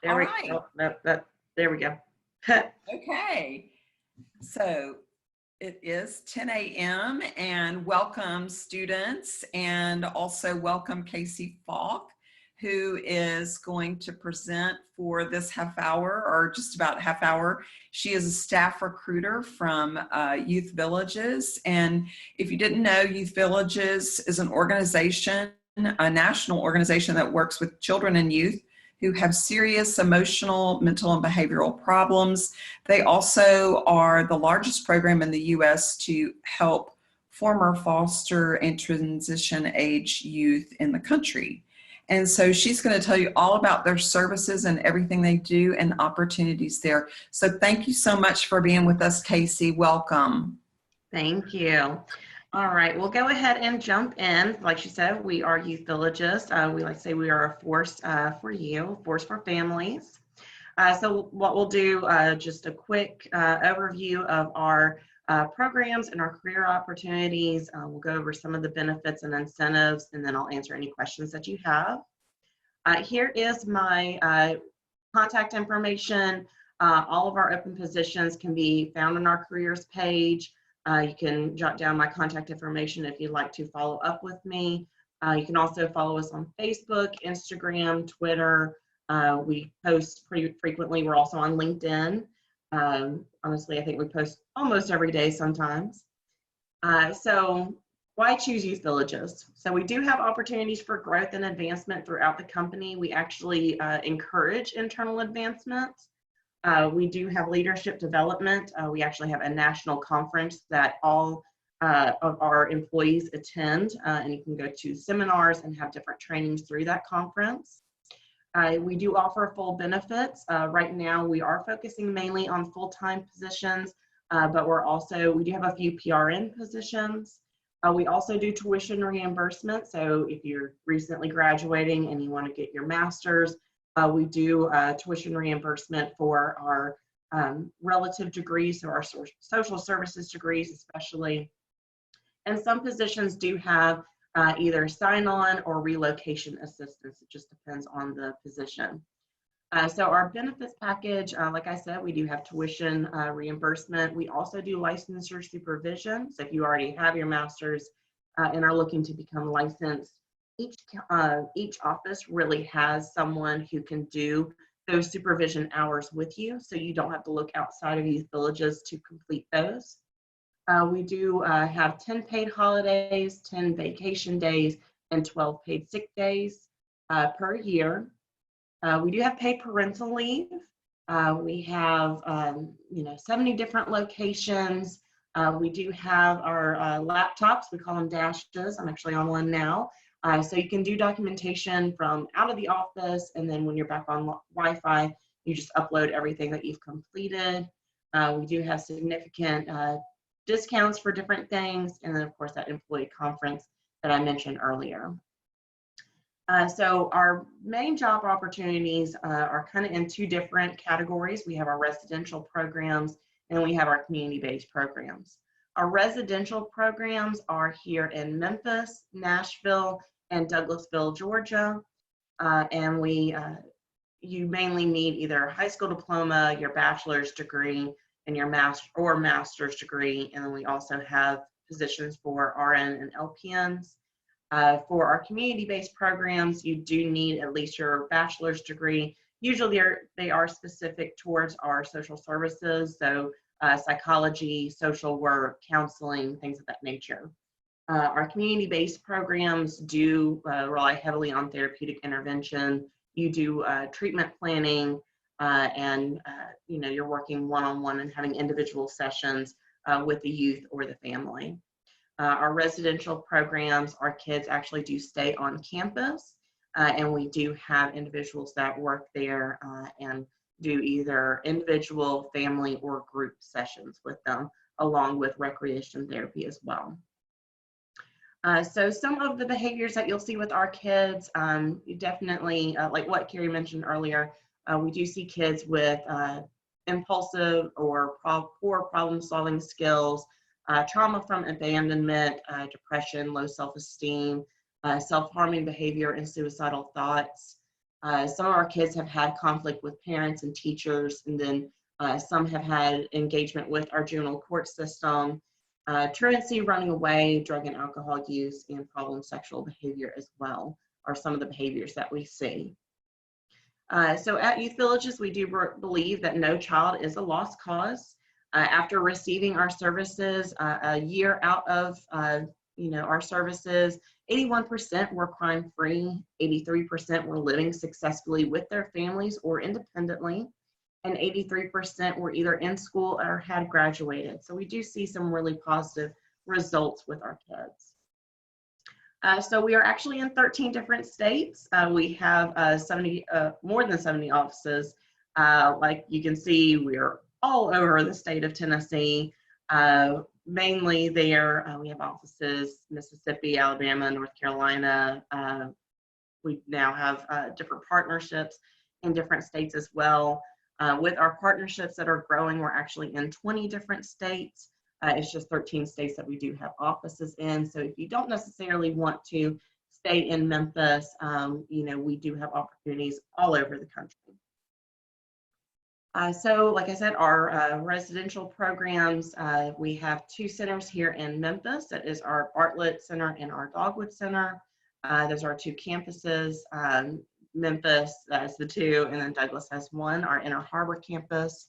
All right. There we go. Okay. So it is 10 a.m. and welcome students, and also welcome Casey Falk, who is going to present for this half hour, or just about half hour. She is a staff recruiter from Youth Villages. And if you didn't know, Youth Villages is an organization, a national organization that works with children and youth who have serious emotional, mental, and behavioral problems. They also are the largest program in the U.S. to help former foster and transition age youth in the country. And so she's going to tell you all about their services and everything they do and opportunities there. So thank you so much for being with us, Casey. Welcome. Thank you. All right, we'll go ahead and jump in. Like she said, we are Youth Villages. We like to say we are a force for you, force for families. So what we'll do, just a quick overview of our programs and our career opportunities. We'll go over some of the benefits and incentives, and then I'll answer any questions that you have. Here is my contact information. All of our open positions can be found on our careers page. You can jot down my contact information if you'd like to follow up with me. You can also follow us on Facebook, Instagram, Twitter. We post pretty frequently. We're also on LinkedIn. Honestly, I think we post almost every day sometimes. So why choose Youth Villages? So we do have opportunities for growth and advancement throughout the company. We actually encourage internal advancement. We do have leadership development. We actually have a national conference that all of our employees attend, and you can go to seminars and have different trainings through that conference. We do offer full benefits. Right now, we are focusing mainly on full-time positions, but we do have a few PRN positions. We also do tuition reimbursement. So if you're recently graduating and you want to get your master's, we do tuition reimbursement for our relative degrees, so our social services degrees especially. And some positions do have either sign-on or relocation assistance. It just depends on the position. So our benefits package, like I said, we do have tuition reimbursement. We also do licensure supervision. So if you already have your master's and are looking to become licensed, each office really has someone who can do those supervision hours with you, so you don't have to look outside of Youth Villages to complete those. We do have 10 paid holidays, 10 vacation days, and 12 paid sick days per year. We do have paid parental leave. We have 70 different locations. We do have our laptops. We call them dashes. I'm actually on one now. So you can do documentation from out of the office, and then when you're back on Wi-Fi, you just upload everything that you've completed. We do have significant discounts for different things, and then of course that employee conference that I mentioned earlier. So our main job opportunities are kind of in two different categories. We have our residential programs and we have our community-based programs. Our residential programs are here in Memphis, Nashville, and Douglasville, Georgia. And you mainly need either a high school diploma, your bachelor's degree, and your master's degree. And then we also have positions for RN and LPNs. For our community-based programs, you do need at least your bachelor's degree. Usually they are specific towards our social services, so psychology, social work, counseling, things of that nature. Our community-based programs do rely heavily on therapeutic intervention. You do treatment planning, and you're working one-on-one and having individual sessions with the youth or the family. Our residential programs, our kids actually do stay on campus, and we do have individuals that work there and do either individual, family, or group sessions with them, along with recreation therapy as well. So some of the behaviors that you'll see with our kids, you definitely, like what Carrie mentioned earlier, we do see kids with impulsive or poor problem-solving skills, trauma from abandonment, depression, low self-esteem, self-harming behavior, and suicidal thoughts. Some of our kids have had conflict with parents and teachers, and then some have had engagement with our juvenile court system. Truancy, running away, drug and alcohol use, and problem sexual behavior as well are some of the behaviors that we see. So at Youth Villages, we do believe that no child is a lost cause. After receiving our services, a year out of our services, 81% were crime-free, 83% were living successfully with their families or independently, and 83% were either in school or had graduated. So we do see some really positive results with our kids. So we are actually in 13 different states. We have more than 70 offices. Like you can see, we're all over the state of Tennessee. Mainly there, we have offices, Mississippi, Alabama, North Carolina. We now have different partnerships in different states as well. With our partnerships that are growing, we're actually in 20 different states. It's just 13 states that we do have offices in. So if you don't necessarily want to stay in Memphis, we do have opportunities all over the country. So like I said, our residential programs, we have 2 centers here in Memphis. That is our Bartlett Center and our Dogwood Center. Those are our 2 campuses. Memphis has the 2, and then Douglas has 1, our Inner Harbor campus.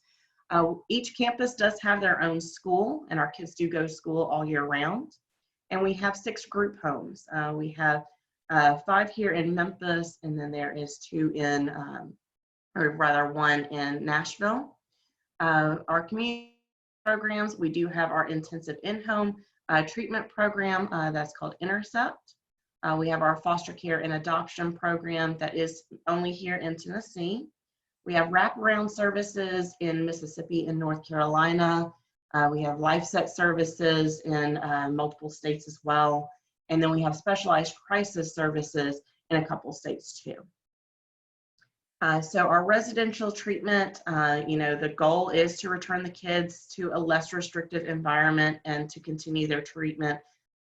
Each campus does have their own school, and our kids do go to school all year round. And we have 6 group homes. We have 5 here in Memphis, and then there is 2 in, or rather 1 in Nashville. Our community programs, we do have our intensive in-home treatment program that's called Intercept. We have our foster care and adoption program that is only here in Tennessee. We have wraparound services in Mississippi and North Carolina. We have LifeSet services in multiple states as well. And then we have specialized crisis services in a couple states too. So our residential treatment, the goal is to return the kids to a less restrictive environment and to continue their treatment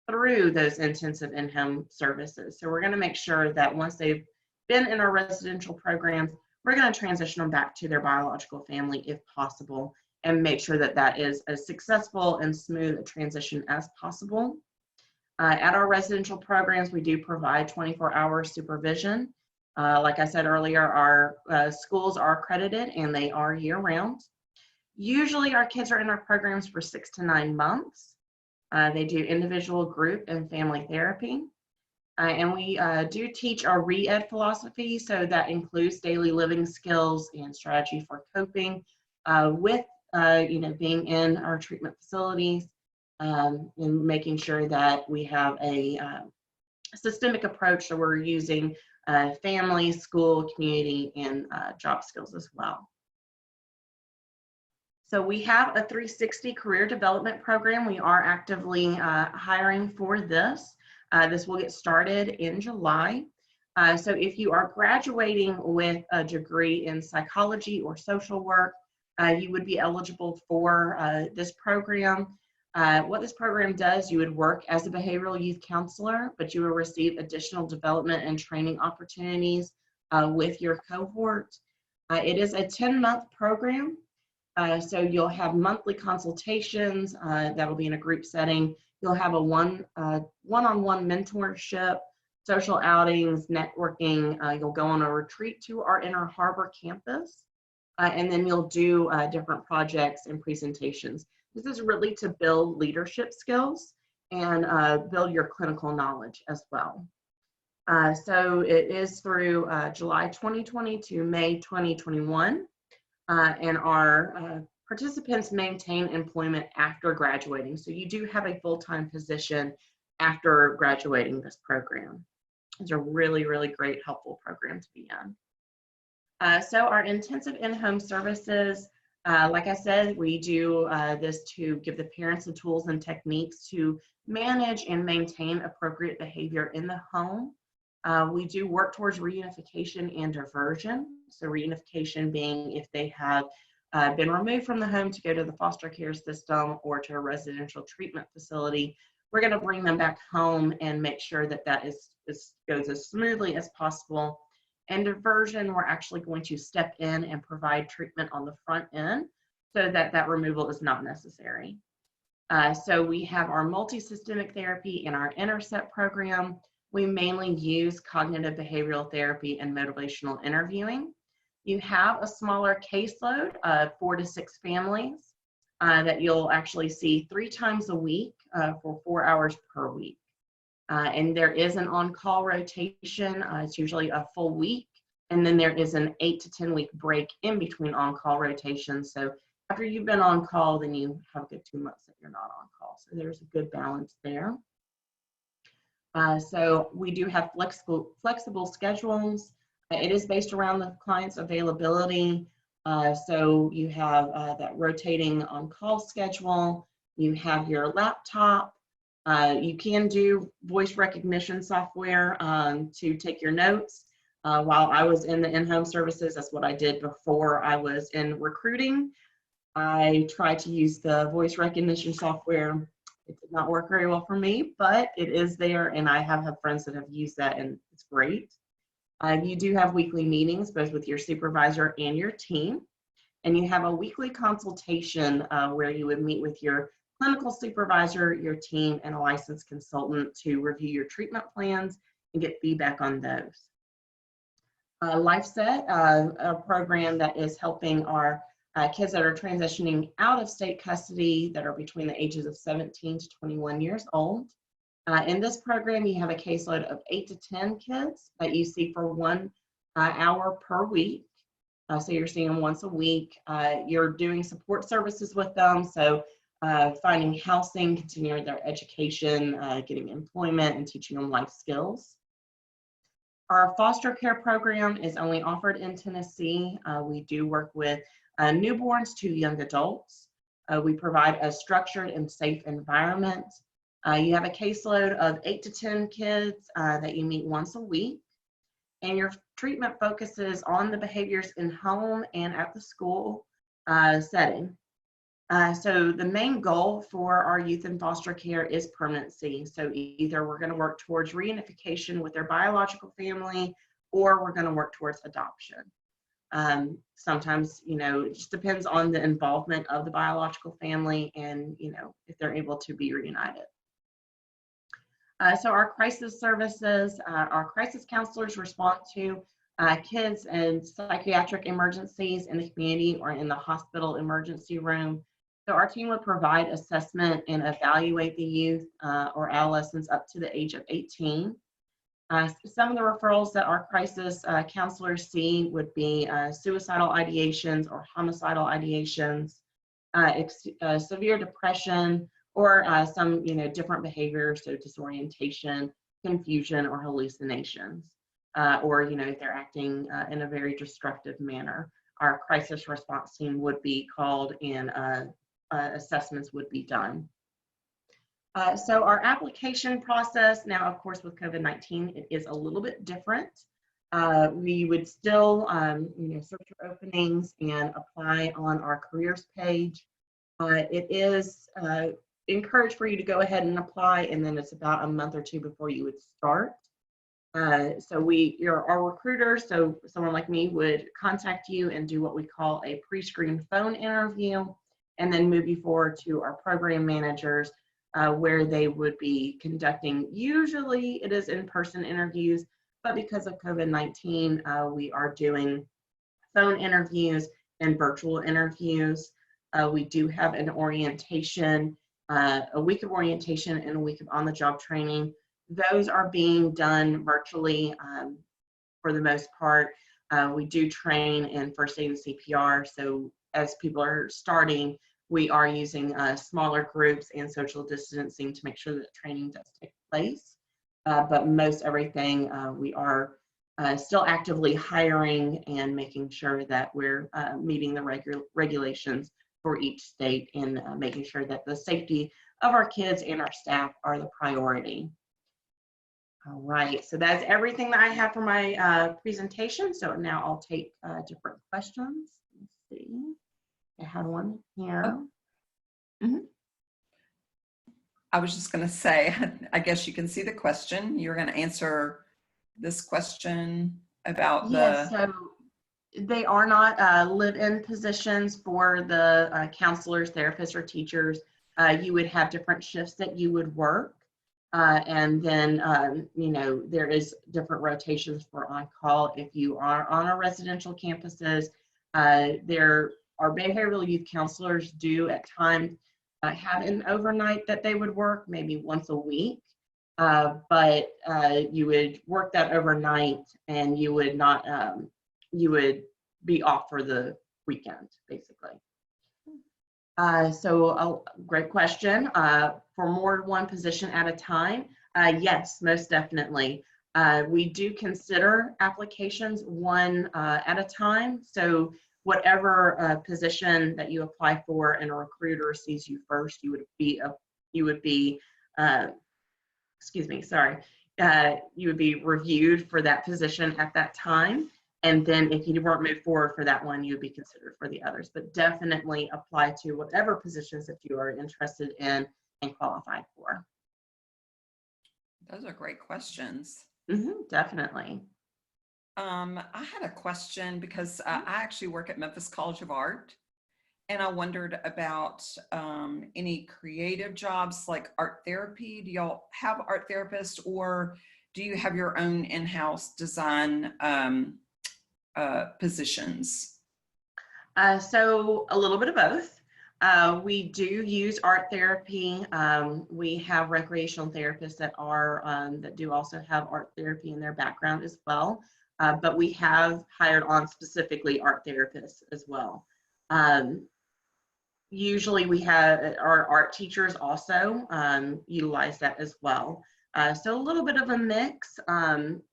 through those intensive in-home services. So we're going to make sure that once they've been in our residential programs, we're going to transition them back to their biological family if possible, and make sure that that is as successful and smooth a transition as possible. At our residential programs, we do provide 24-hour supervision. Like I said earlier, our schools are accredited and they are year-round. Usually our kids are in our programs for 6 to 9 months. They do individual, group, and family therapy. And we do teach our re-ed philosophy, so that includes daily living skills and strategy for coping with being in our treatment facilities, and making sure that we have a systemic approach, so we're using family, school, community, and job skills as well. So we have a 360 career development program. We are actively hiring for this. This will get started in July. So if you are graduating with a degree in psychology or social work, you would be eligible for this program. What this program does, you would work as a behavioral youth counselor, but you will receive additional development and training opportunities with your cohort. It is a 10-month program. So you'll have monthly consultations that will be in a group setting. You'll have a one-on-one mentorship, social outings, networking. You'll go on a retreat to our Inner Harbor campus, and then you'll do different projects and presentations. This is really to build leadership skills and build your clinical knowledge as well. So it is through July 2020 to May 2021, and our participants maintain employment after graduating. So you do have a full-time position after graduating this program. It's a really, really great, helpful program to be in. So our intensive in-home services, like I said, we do this to give the parents the tools and techniques to manage and maintain appropriate behavior in the home. We do work towards reunification and diversion. So reunification being if they have been removed from the home to go to the foster care system or to a residential treatment facility, we're going to bring them back home and make sure that that goes as smoothly as possible. And diversion, we're actually going to step in and provide treatment on the front end so that that removal is not necessary. So we have our multi-systemic therapy in our Intercept program. We mainly use cognitive behavioral therapy and motivational interviewing. You have a smaller caseload of 4 to 6 families that you'll actually see 3 times a week for 4 hours per week. And there is an on-call rotation. It's usually a full week. And then there is an 8 to 10 week break in between on-call rotations. So after you've been on call, then you have a good 2 months that you're not on call. So there's a good balance there. So we do have flexible schedules. It is based around the client's availability. So you have that rotating on-call schedule. You have your laptop. You can do voice recognition software to take your notes. While I was in the in-home services, that's what I did before I was in recruiting. I tried to use the voice recognition software. It did not work very well for me, but it is there, and I have had friends that have used that, and it's great. You do have weekly meetings, both with your supervisor and your team, and you have a weekly consultation where you would meet with your clinical supervisor, your team, and a licensed consultant to review your treatment plans and get feedback on those. LifeSet, a program that is helping our kids that are transitioning out of state custody that are between the ages of 17 to 21 years old. In this program, you have a caseload of 8 to 10 kids that you see for 1 hour per week. So you're seeing them once a week. You're doing support services with them. So finding housing, continuing their education, getting employment, and teaching them life skills. Our foster care program is only offered in Tennessee. We do work with newborns to young adults. We provide a structured and safe environment. You have a caseload of 8 to 10 kids that you meet once a week. And your treatment focuses on the behaviors in home and at the school setting. So the main goal for our youth in foster care is permanency. So either we're going to work towards reunification with their biological family, or we're going to work towards adoption. Sometimes, it just depends on the involvement of the biological family and, if they're able to be reunited. So our crisis services, our crisis counselors respond to kids and psychiatric emergencies in the community or in the hospital emergency room. So our team would provide assessment and evaluate the youth or adolescents up to the age of 18. Some of the referrals that our crisis counselors see would be suicidal ideations or homicidal ideations, severe depression, or some different behaviors, so disorientation, confusion, or hallucinations, or if they're acting in a very destructive manner. Our crisis response team would be called and assessments would be done. So our application process now, of course, with COVID-19, it is a little bit different. We would still, search for openings and apply on our careers page. It is encouraged for you to go ahead and apply, and then it's about a month or 2 before you would start. So you're our recruiter, so someone like me would contact you and do what we call a pre-screen phone interview, and then move you forward to our program managers, where they would be conducting, usually it is in-person interviews, but because of COVID-19, we are doing phone interviews and virtual interviews. We do have an orientation, a week of orientation and a week of on-the-job training. Those are being done virtually for the most part. We do train in first aid and CPR, so as people are starting, we are using smaller groups and social distancing to make sure that training does take place. But most everything, we are still actively hiring and making sure that we're meeting the regulations for each state and making sure that the safety of our kids and our staff are the priority. All right, so that's everything that I have for my presentation. So now I'll take different questions. Let's see. I had one here. I was just going to say, I guess you can see the question. You're going to answer this question. about Yes, the, so they are not live-in positions for the counselors, therapists, or teachers. You would have different shifts that you would work. And then, there is different rotations for on-call. If you are on a residential campuses, there our behavioral youth counselors do at times have an overnight that they would work, maybe once a week. But you would work that overnight, and you would not, you would be off for the weekend, basically. So a great question. For more than one position at a time, yes, most definitely. We do consider applications one at a time. So whatever position that you apply for and a recruiter sees you first, you would be excuse me, sorry, you would be reviewed for that position at that time. And then if you weren't moved forward for that one, you would be considered for the others. But definitely apply to whatever positions that you are interested in and qualified for. those are great questions. Definitely. I had a question because I actually work at Memphis College of Art, and I wondered about any creative jobs like art therapy. Do y'all have art therapists, or do you have your own in-house design positions? So a little bit of both. We do use art therapy. We have recreational therapists that do also have art therapy in their background as well. But we have hired on specifically art therapists as well. Usually we have our art teachers also utilize that as well. So a little bit of a mix.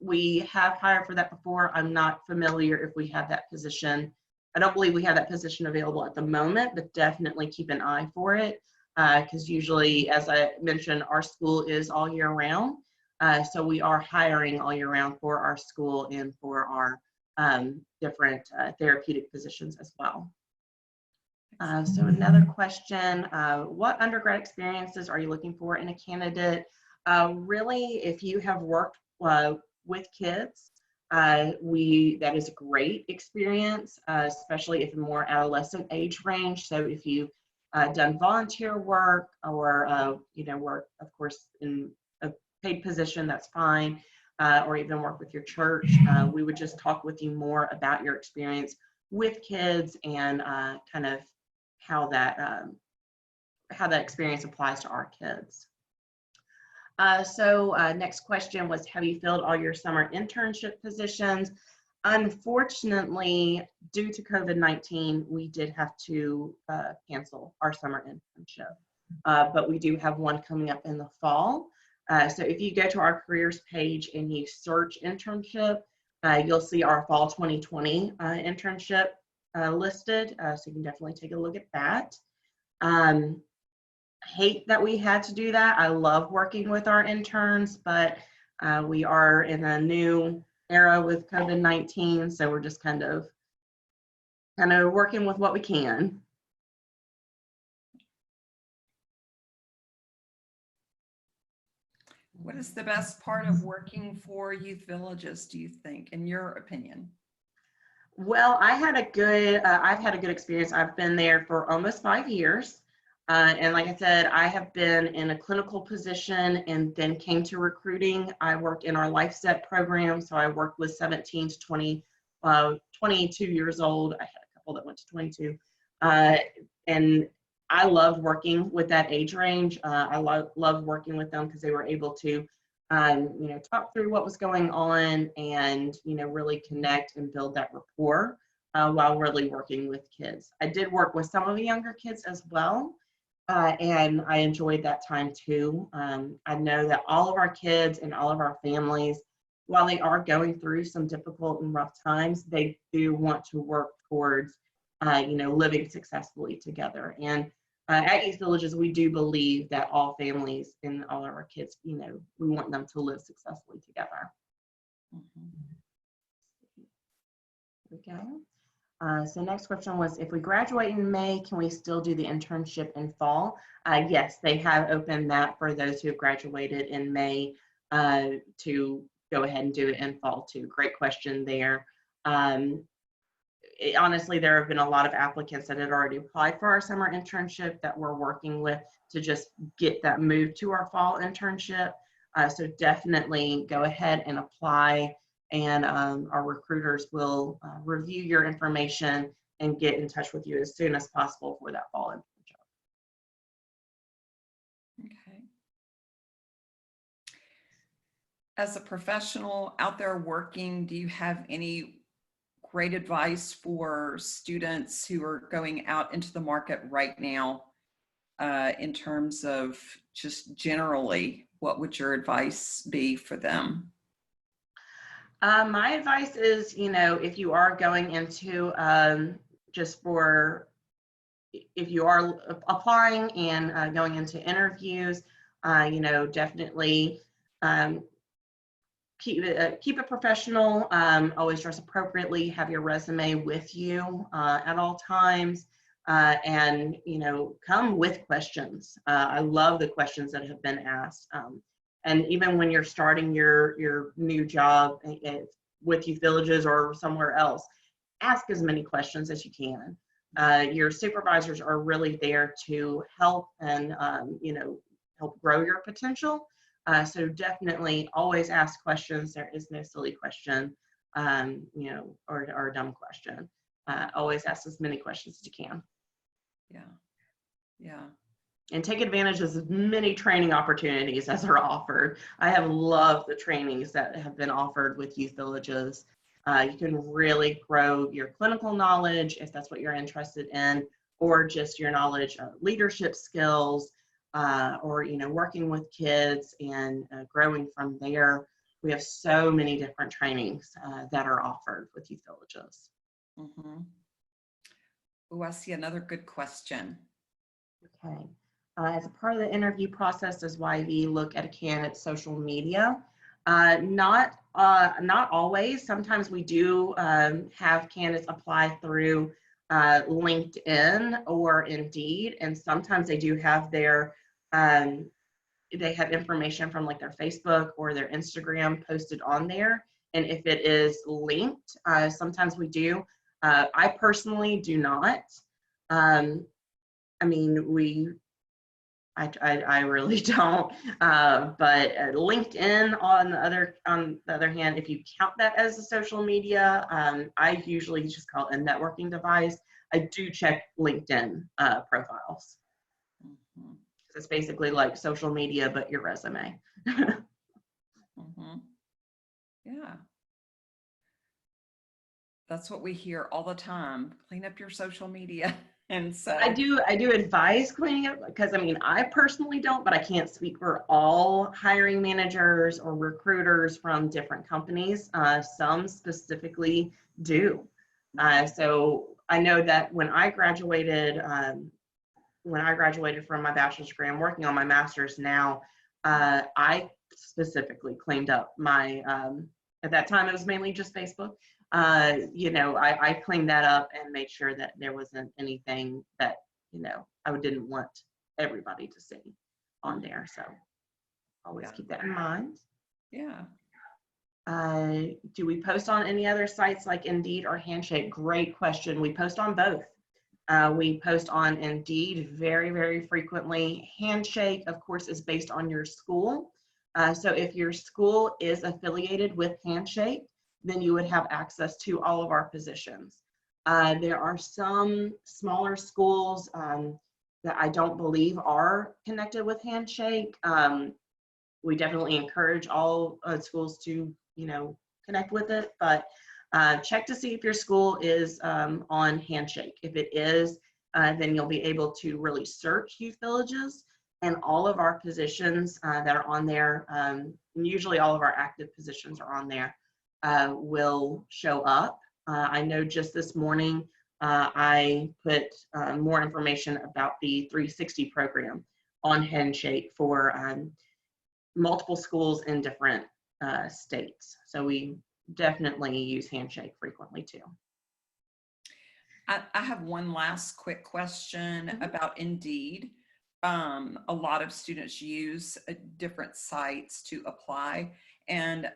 We have hired for that before. I'm not familiar if we have that position. I don't believe we have that position available at the moment, but definitely keep an eye for it, because usually, as I mentioned, our school is all year round. So we are hiring all year round for our school and for our different therapeutic positions as well. So another question, what undergrad experiences are you looking for in a candidate? Really, if you have worked with kids, that is a great experience, especially if more adolescent age range. So if you've done volunteer work or work, of course, in a paid position, that's fine, or even work with your church. We would just talk with you more about your experience with kids and kind of how that experience applies to our kids. So next question was, have you filled all your summer internship positions? Unfortunately, due to COVID-19, we did have to cancel our summer internship, but we do have one coming up in the fall. So if you go to our careers page and you search internship, you'll see our fall 2020 internship listed. So you can definitely take a look at that. Hate that we had to do that. I love working with our interns, but we are in a new era with COVID-19, so we're just kind of working with what we can. What is the best part of working for Youth Villages, do you think, in your opinion? Well, I've had a good experience. I've been there for almost 5 years. And like I said, I have been in a clinical position and then came to recruiting. I worked in our Life Set program. So I worked with 17 to 22 years old. I had a couple that went to 22. And I loved working with that age range. I loved working with them because they were able to, talk through what was going on and, really connect and build that rapport while really working with kids. I did work with some of the younger kids as well. And I enjoyed that time too. I know that all of our kids and all of our families, while they are going through some difficult and rough times, they do want to work towards, living successfully together. And at Youth Villages, we do believe that all families and all of our kids, we want them to live successfully together. There we go. So next question was, if we graduate in May, can we still do the internship in fall? Yes, they have opened that for those who have graduated in May to go ahead and do it in fall too. Great question there. Honestly, there have been a lot of applicants that had already applied for our summer internship that we're working with to just get that moved to our fall internship. So definitely go ahead and apply, and our recruiters will review your information and get in touch with you as soon as possible for that fall internship. Okay. As a professional out there working, do you have any great advice for students who are going out into the market right now, in terms of just generally, what would your advice be for them? My advice is, if you are going into if you are applying and going into interviews, definitely keep it professional. Always dress appropriately. Have your resume with you at all times, and come with questions. I love the questions that have been asked, and even when you're starting your new job with Youth Villages or somewhere else, ask as many questions as you can. Your supervisors are really there to help and help grow your potential. So definitely always ask questions. There is no silly question, or a dumb question. Always ask as many questions as you can. Yeah. Yeah. And take advantage of as many training opportunities as are offered. I have loved the trainings that have been offered with Youth Villages. You can really grow your clinical knowledge if that's what you're interested in, or just your knowledge of leadership skills, or working with kids and growing from there. We have so many different trainings that are offered with Youth Villages. Mm-hmm. Oh, I see another good question. Okay. As a part of the interview process, does YV look at a candidate's social media? Not always. Sometimes we do have candidates apply through LinkedIn or Indeed, and sometimes they do have they have information from like their Facebook or their Instagram posted on there. And if it is linked, sometimes we do. I personally do not. I really don't. But LinkedIn, on the other hand, if you count that as a social media, I usually just call it a networking device. I do check LinkedIn profiles. Mm-hmm. It's basically like social media, but your resume. Mm-hmm. Yeah. That's what we hear all the time. Clean up your social media. And so I do advise cleaning up, because I personally don't, but I can't speak for all hiring managers or recruiters from different companies. Some specifically do. So I know that when I graduated from my bachelor's degree, I'm working on my master's now. I specifically cleaned up my, at that time it was mainly just Facebook. I cleaned that up and made sure that there wasn't anything that, I didn't want everybody to see on there. So always keep that in mind. yeah. Do we post on any other sites like Indeed or Handshake? Great question. We post on both. We post on Indeed very, very frequently. Handshake, of course, is based on your school. So if your school is affiliated with Handshake, then you would have access to all of our positions. There are some smaller schools that I don't believe are connected with Handshake. We definitely encourage all schools to, connect with it, but check to see if your school is on Handshake. If it is, then you'll be able to really search Youth Villages, and all of our positions that are on there, usually all of our active positions are on there, will show up. I know just this morning I put more information about the 360 program on Handshake for multiple schools in different states. So we definitely use Handshake frequently too. I have one last quick question about Indeed. A lot of students use different sites to apply, And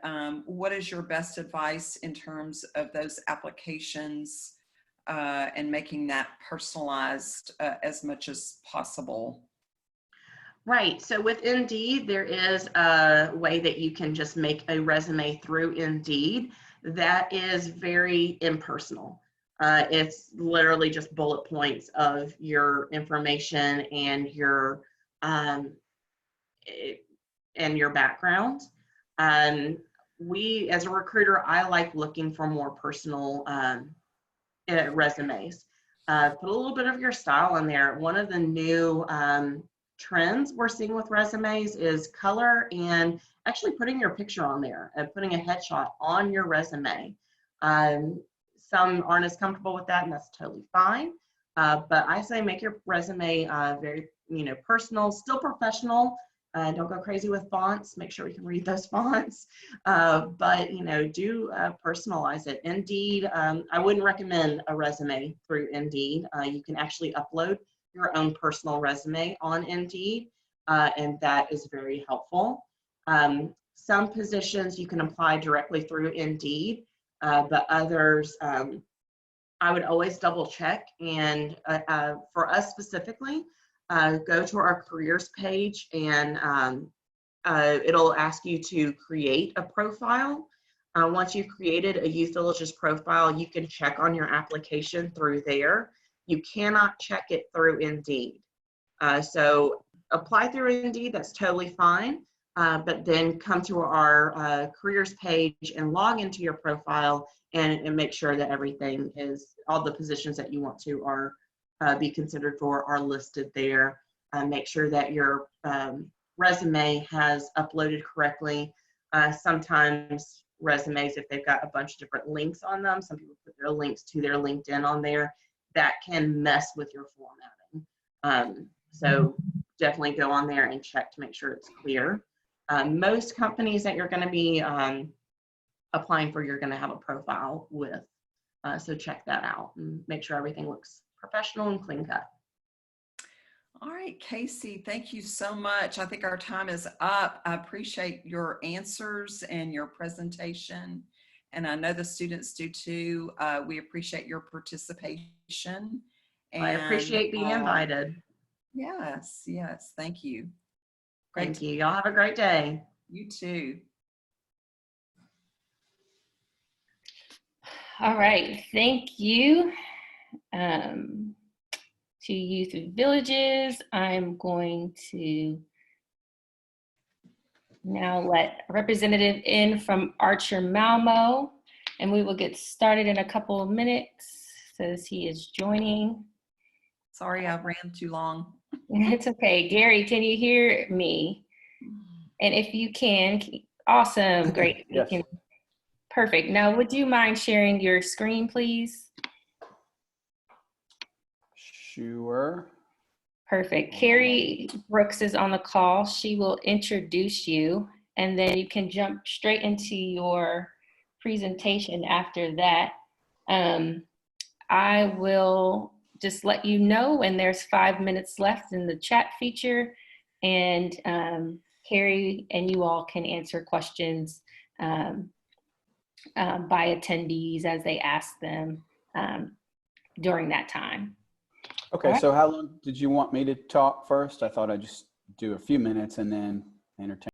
what is your best advice in terms of those applications and making that personalized as much as possible? Right. So with Indeed, there is a way that you can just make a resume through Indeed that is very impersonal. It's literally just bullet points of your information and um, your background. We, as a recruiter, I like looking for more personal resumes. Put a little bit of your style in there. One of the new trends we're seeing with resumes is color and actually putting your picture on there and putting a headshot on your resume. Some aren't as comfortable with that, and that's totally fine. But I say make your resume very, personal, still professional. Don't go crazy with fonts. Make sure we can read those fonts. But do personalize it. Indeed, I wouldn't recommend a resume through Indeed. You can actually upload your own personal resume on Indeed, and that is very helpful. Some positions you can apply directly through Indeed, but others, I would always double check. And for us specifically, go to our careers page, and it'll ask you to create a profile. Once you've created a Youth Villages profile, you can check on your application through there. You cannot check it through Indeed. So apply through Indeed, that's totally fine. But then come to our careers page and log into your profile and make sure that everything is, all the positions that you want to are be considered for are listed there. Make sure that your resume has uploaded correctly. Sometimes resumes, if they've got a bunch of different links on them, some people put their links to their LinkedIn on there, that can mess with your formatting. So definitely go on there and check to make sure it's clear. Most companies that you're going to be applying for, you're going to have a profile with. So check that out and make sure everything looks professional and clean cut. All right, Casey, thank you so much. I think our time is up. I appreciate your answers and your presentation. And I know the students do too. We appreciate your participation. And I appreciate being invited. Yes, yes, thank you. Thank you. Y'all have a great day. You too. All right, thank you to Youth Villages. I'm going to now let a representative in from Archer Malmo, and we will get started in a couple of minutes. Says he is joining. Sorry, I ran too long. It's okay. Gary, can you hear me? And if you can, awesome, great. Yes. Perfect. Now, would you mind sharing your screen, please? Sure. Perfect. Carrie Brooks is on the call. She will introduce you, and then you can jump straight into your presentation after that. I will just let you know when there's 5 minutes left in the chat feature, and Carrie and you all can answer questions by attendees as they ask them during that time. Okay, All right. so how long did you want me to talk first? I thought I'd just do a few minutes and then entertain.